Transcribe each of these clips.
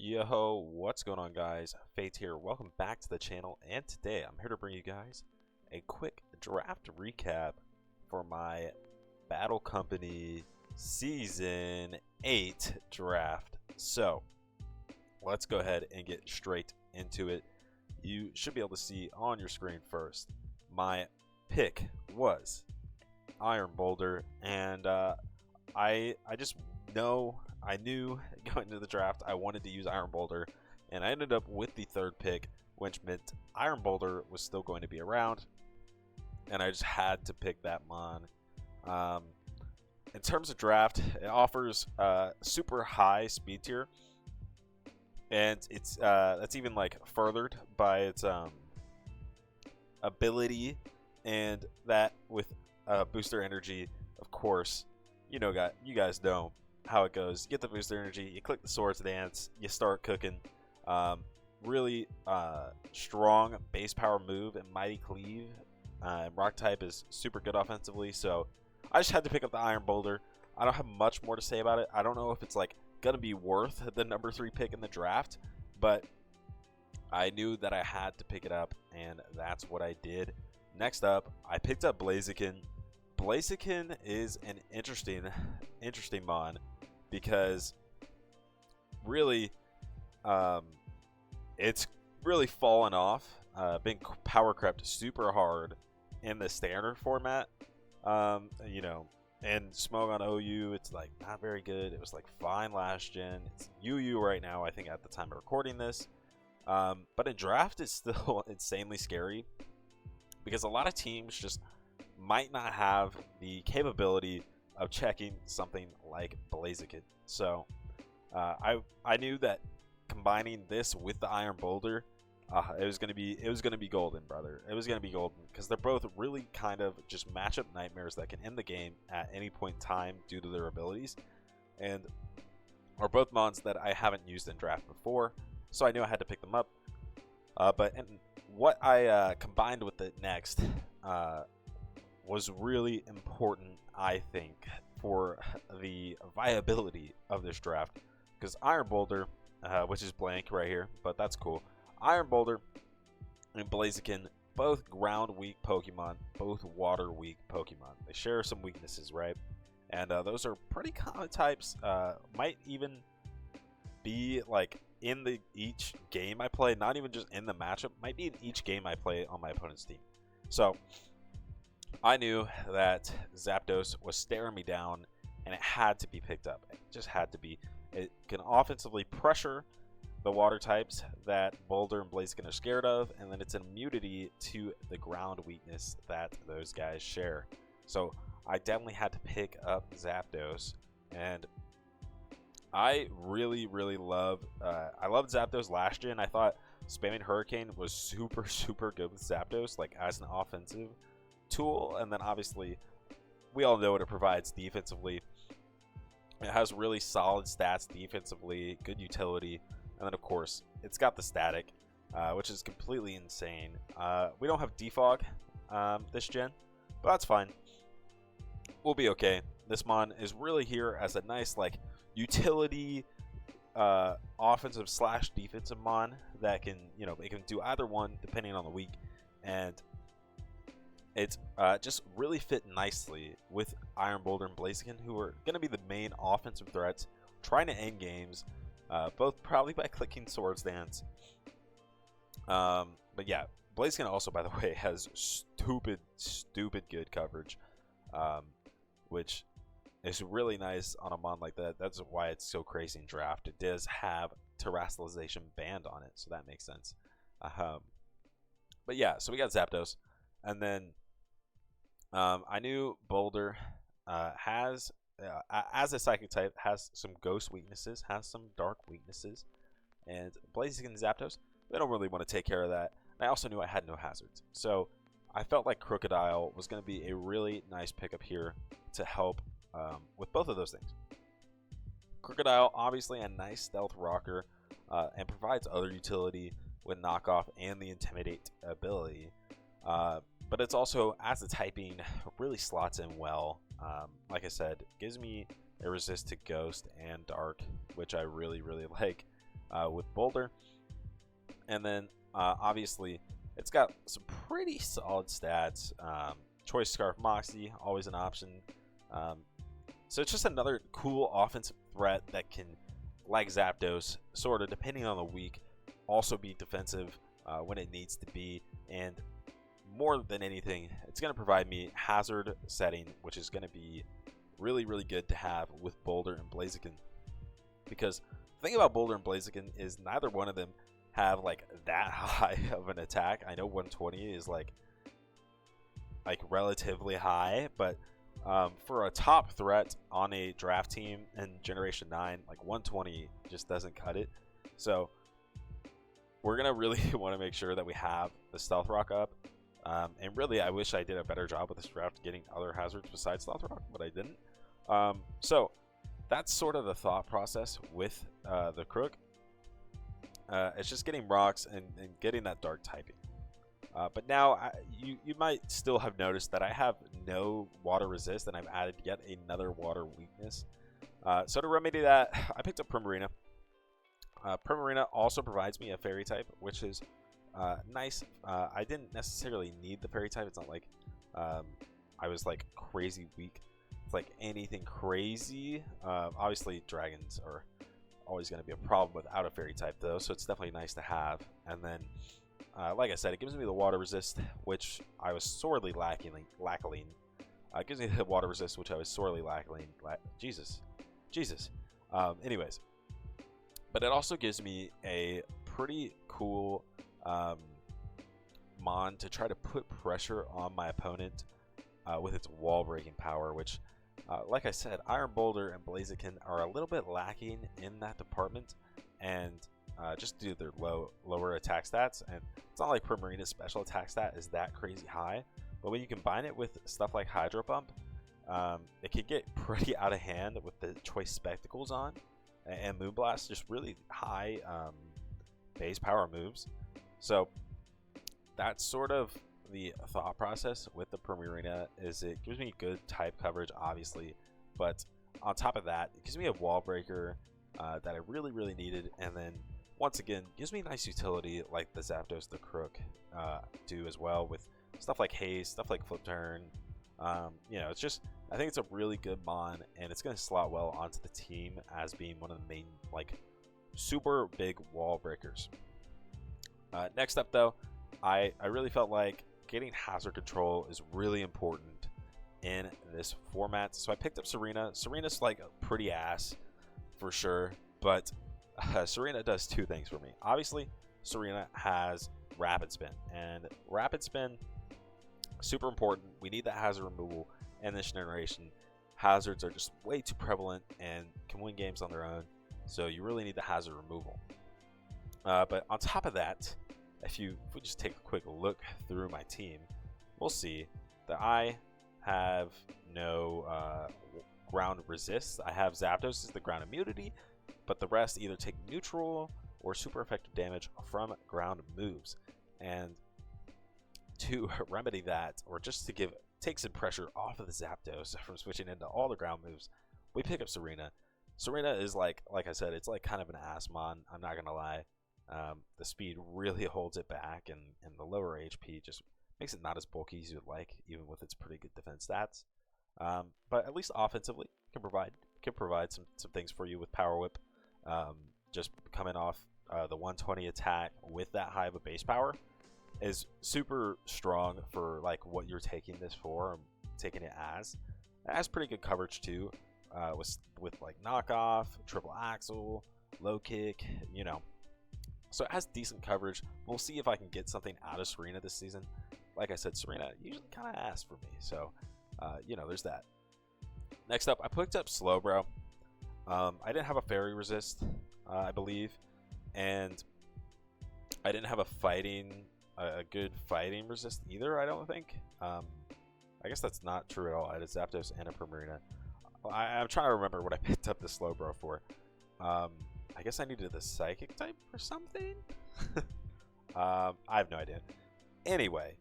Yo, what's going on, guys? Fate here. Welcome back to the channel, and today I'm here to bring you guys a quick draft recap for my Battle Company Season 8 draft. So, let's go ahead and get straight into it. You should be able to see on your screen first. My pick was Iron Boulder, and I just I knew going into the draft I wanted to use Iron Boulder, and I ended up with the third pick, which meant Iron Boulder was still going to be around, and I just had to pick that mon. In terms of draft, it offers super high speed tier, and it's that's even like furthered by its ability, and that with booster energy, of course. You guys know how it goes. You get the booster energy, you click the Swords Dance, you start cooking. Really strong base power move and Mighty Cleave. And Rock type is super good offensively, so I just had to pick up the Iron Boulder. I don't have much more to say about it. I don't know if it's like gonna be worth the number 3 pick in the draft, but I knew that I had to pick it up, and that's what I did. Next up, I picked up Blaziken. Blaziken is an interesting mon, because really it's really fallen off, been power crept super hard in the standard format. And Smoke on OU, it's like not very good. It was like fine last gen. It's UU right now, I think, at the time of recording this. But in draft, it's still insanely scary, because a lot of teams just might not have the capability of checking something like Blaziken. So I knew that combining this with the Iron Boulder, it was gonna be golden, brother. It was gonna be golden, because they're both really kind of just matchup nightmares that can end the game at any point in time due to their abilities, and are both mons that I haven't used in draft before, so I knew I had to pick them up. But what I combined with it next was really important, I think, for the viability of this draft, because Iron Boulder, which is blank right here, but that's cool. Iron Boulder and Blaziken, both ground weak Pokemon, both water weak Pokemon. They share some weaknesses, right? And those are pretty common types. Might even be like in each game I play, not even just in the matchup, might be in each game I play on my opponent's team. So I knew that Zapdos was staring me down, and it had to be picked up. It just had to be. It can offensively pressure the water types that Boulder and Blaziken are scared of, and then it's an immunity to the ground weakness that those guys share. So I definitely had to pick up Zapdos, and I really love. I loved Zapdos last gen. I thought spamming Hurricane was super good with Zapdos, like as an offensive tool, and then obviously we all know what it provides defensively. It has really solid stats defensively, good utility, and then of course it's got the static, which is completely insane. We don't have defog this gen, but that's fine. We'll be okay. This mon is really here as a nice like utility offensive / defensive mon that can, it can do either one depending on the week, and it's just really fit nicely with Iron Boulder and Blaziken, who are going to be the main offensive threats, trying to end games, both probably by clicking Swords Dance. But yeah, Blaziken also, by the way, has stupid good coverage, which is really nice on a mon like that. That's why it's so crazy in draft. It does have terrestrialization banned on it, so that makes sense. But yeah, so we got Zapdos, and then I knew Boulder has, as a psychic type, has some ghost weaknesses, has some dark weaknesses, and Blaziken and Zapdos, they don't really want to take care of that. And I also knew I had no hazards, so I felt like Crocodile was going to be a really nice pickup here to help with both of those things. Crocodile, obviously a nice stealth rocker, and provides other utility with knockoff and the intimidate ability. But it's also, as a typing, really slots in well. Like I said, gives me a resist to Ghost and Dark, which I really like. with Boulder. And then obviously it's got some pretty solid stats. Choice Scarf Moxie, always an option. So it's just another cool offensive threat that can, like Zapdos, sort of, depending on the week, also be defensive when it needs to be. And more than anything, it's going to provide me hazard setting, which is going to be really, really good to have with Boulder and Blaziken. Because the thing about Boulder and Blaziken is neither one of them have like that high of an attack. I know 120 is like relatively high, but for a top threat on a draft team in Generation 9, like 120 just doesn't cut it. So we're going to really want to make sure that we have the Stealth Rock up. And really, I wish I did a better job with this draft getting other hazards besides Stealth Rock, but I didn't. So that's sort of the thought process with the Crook. It's just getting rocks and getting that dark typing. But now you might still have noticed that I have no water resist, and I've added yet another water weakness. So to remedy that, I picked up Primarina. Primarina also provides me a fairy type, which is nice. I didn't necessarily need the fairy type. It's not like I was like crazy weak. It's like anything crazy. Obviously, dragons are always going to be a problem without a fairy type, though, so it's definitely nice to have. And then, like I said, it gives me the water resist, which I was sorely lacking. It gives me the water resist, which I was sorely lacking. Jesus. Anyways, but it also gives me a pretty cool mon to try to put pressure on my opponent with its wall breaking power, which, like I said, Iron Boulder and Blaziken are a little bit lacking in that department, and just due to their lower attack stats. And it's not like Primarina's special attack stat is that crazy high, but when you combine it with stuff like Hydro Pump, it can get pretty out of hand with the Choice Spectacles on, and Moonblast, just really high base power moves. So that's sort of the thought process with the Primarina, is it gives me good type coverage, obviously, but on top of that, it gives me a wall breaker that I really, really needed, and then once again, gives me nice utility like the Zapdos, the Crook do as well, with stuff like Haste, stuff like Flip Turn. It's just, I think it's a really good mon, and it's going to slot well onto the team as being one of the main, like, super big wall breakers. Next up, though, I really felt like getting hazard control is really important in this format, so I picked up Serena. Serena's like a pretty ass for sure, but Serena does two things for me. Obviously, Serena has Rapid Spin, and Rapid Spin, super important. We need that hazard removal in this generation. Hazards are just way too prevalent and can win games on their own, so you really need the hazard removal. But on top of that, if we just take a quick look through my team, we'll see that I have no ground resists. I have Zapdos as the ground immunity, but the rest either take neutral or super effective damage from ground moves. And to remedy that, or just to take some pressure off of the Zapdos from switching into all the ground moves, we pick up Serena. Serena is like I said, it's like kind of an ass mon, I'm not gonna lie. The speed really holds it back, and the lower HP just makes it not as bulky as you'd like, even with its pretty good defense stats. But at least offensively, can provide some things for you with Power Whip. Just coming off the 120 attack with that high of a base power is super strong for like what you're taking this for, taking it as. It has pretty good coverage too, with like knockoff, triple axle, low kick, So it has decent coverage. We'll see if I can get something out of Serena this season. Like I said, Serena usually kind of ass for me, so there's that. Next up, I picked up Slowbro. I didn't have a fairy resist, I believe, and I didn't have a good fighting resist either, I don't think. I guess that's not true at all. I had a Zapdos and a Primarina. I'm trying to remember what I picked up the Slowbro for. I guess I needed the Psychic type or something? I have no idea. Anyway,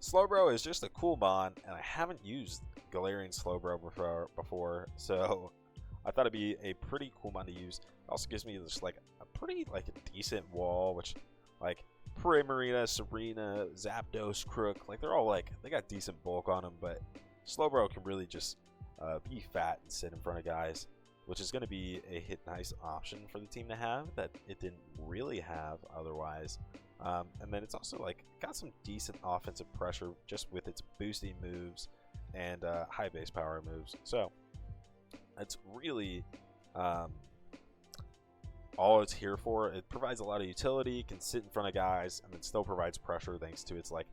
Slowbro is just a cool mon, and I haven't used Galarian Slowbro before, so I thought it'd be a pretty cool mon to use. It also gives me just like a pretty like a decent wall, which like Primarina, Serena, Zapdos, Crook, like they're all like they got decent bulk on them, but Slowbro can really just be fat and sit in front of guys, which is going to be a nice option for the team to have that it didn't really have otherwise. And then it's also like got some decent offensive pressure just with its boosting moves and high base power moves. So it's really all it's here for. It provides a lot of utility, can sit in front of guys, and then still provides pressure thanks to its like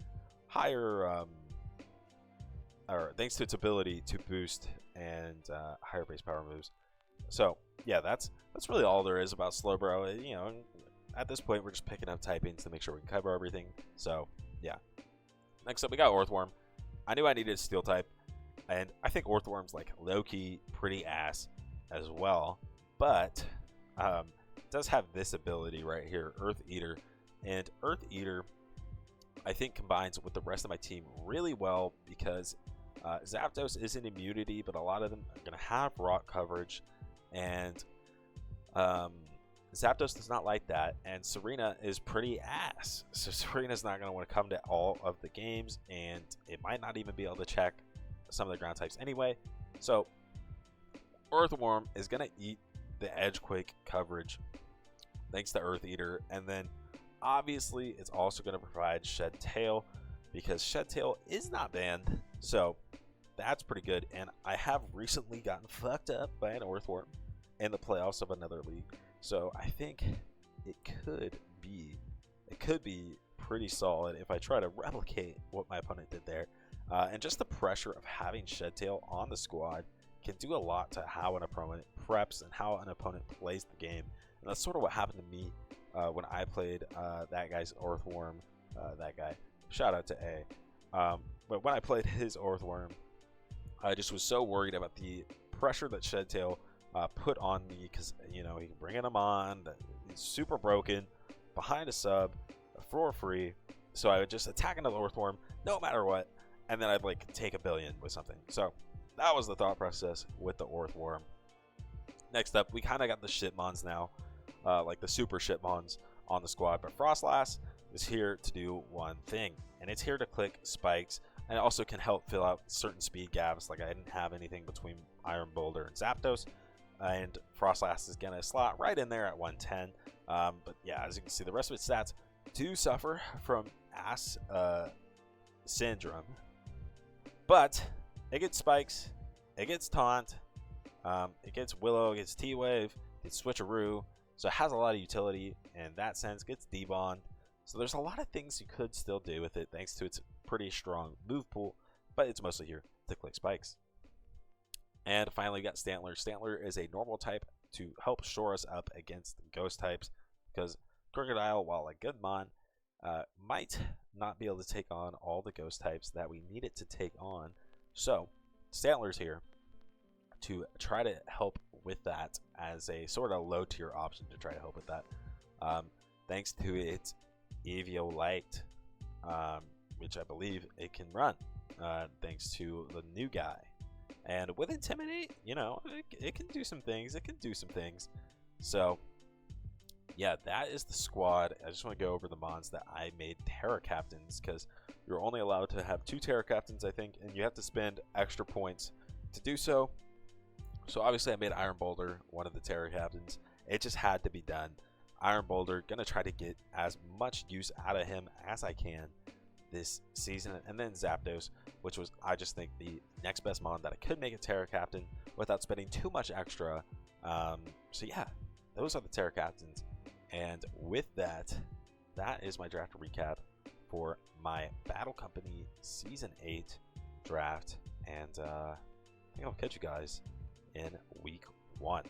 higher or thanks to its ability to boost and higher base power moves. So yeah, that's really all there is about Slowbro. You know, at this point we're just picking up typings to make sure we can cover everything. So yeah. Next up we got Orthworm. I knew I needed a steel type, and I think Orthworm's like low-key pretty ass as well, but it does have this ability right here, Earth Eater, and Earth Eater I think combines with the rest of my team really well because Zapdos is an immunity, but a lot of them are going to have rock coverage, and Zapdos does not like that, and Serena is pretty ass. So Serena's not going to want to come to all of the games, and it might not even be able to check some of the ground types anyway. So Earthworm is going to eat the Edgequake coverage thanks to Earth Eater, and then obviously it's also going to provide Shed Tail because Shed Tail is not banned. So that's pretty good, and I have recently gotten fucked up by an Earthworm in the playoffs of another league. So I think it could be pretty solid if I try to replicate what my opponent did there. And just the pressure of having Shed Tail on the squad can do a lot to how an opponent preps and how an opponent plays the game. And that's sort of what happened to me when I played that guy's Earthworm. That guy, shout out to A. But when I played his Earthworm, I just was so worried about the pressure that Shed Tail put on me because, you know, he can bring him on, he's super broken, behind a sub, for free. So I would just attack another Earthworm no matter what, and then I'd like take a billion with something. So that was the thought process with the Earthworm. Next up, we kind of got the Shitmons now, like the super Shitmons on the squad, but Frostlass is here to do one thing, and it's here to click spikes, and it also can help fill out certain speed gaps. Like I didn't have anything between Iron Boulder and Zapdos, and Frostlass is gonna slot right in there at 110. But yeah, as you can see, the rest of its stats do suffer from ass syndrome, but it gets spikes, it gets taunt, it gets Willow, it gets T-Wave, it gets Switcheroo, so it has a lot of utility in that sense. Gets debond, so there's a lot of things you could still do with it thanks to its pretty strong move pool, but it's mostly here to click spikes. And finally, we got Stantler. Stantler is a normal type to help shore us up against ghost types because Crocodile, while a good mon, might not be able to take on all the ghost types that we need it to take on. So Stantler's here to try to help with that as a sort of low tier option to try to help with that. Thanks to its Eviolite, which I believe it can run, thanks to the new guy. And with Intimidate, you know, it can do some things. So, yeah, that is the squad. I just want to go over the mons that I made Terra Captains, because you're only allowed to have 2 Terra Captains, I think, and you have to spend extra points to do so. So, obviously, I made Iron Boulder one of the Terra Captains. It just had to be done. Iron Boulder, going to try to get as much use out of him as I can this season, and then Zapdos, which was, I just think, the next best mon that I could make a Terra Captain without spending too much extra. So yeah, those are the Terra Captains, and with that, that is my draft recap for my Battle Company Season 8 draft, and I think I'll catch you guys in Week 1.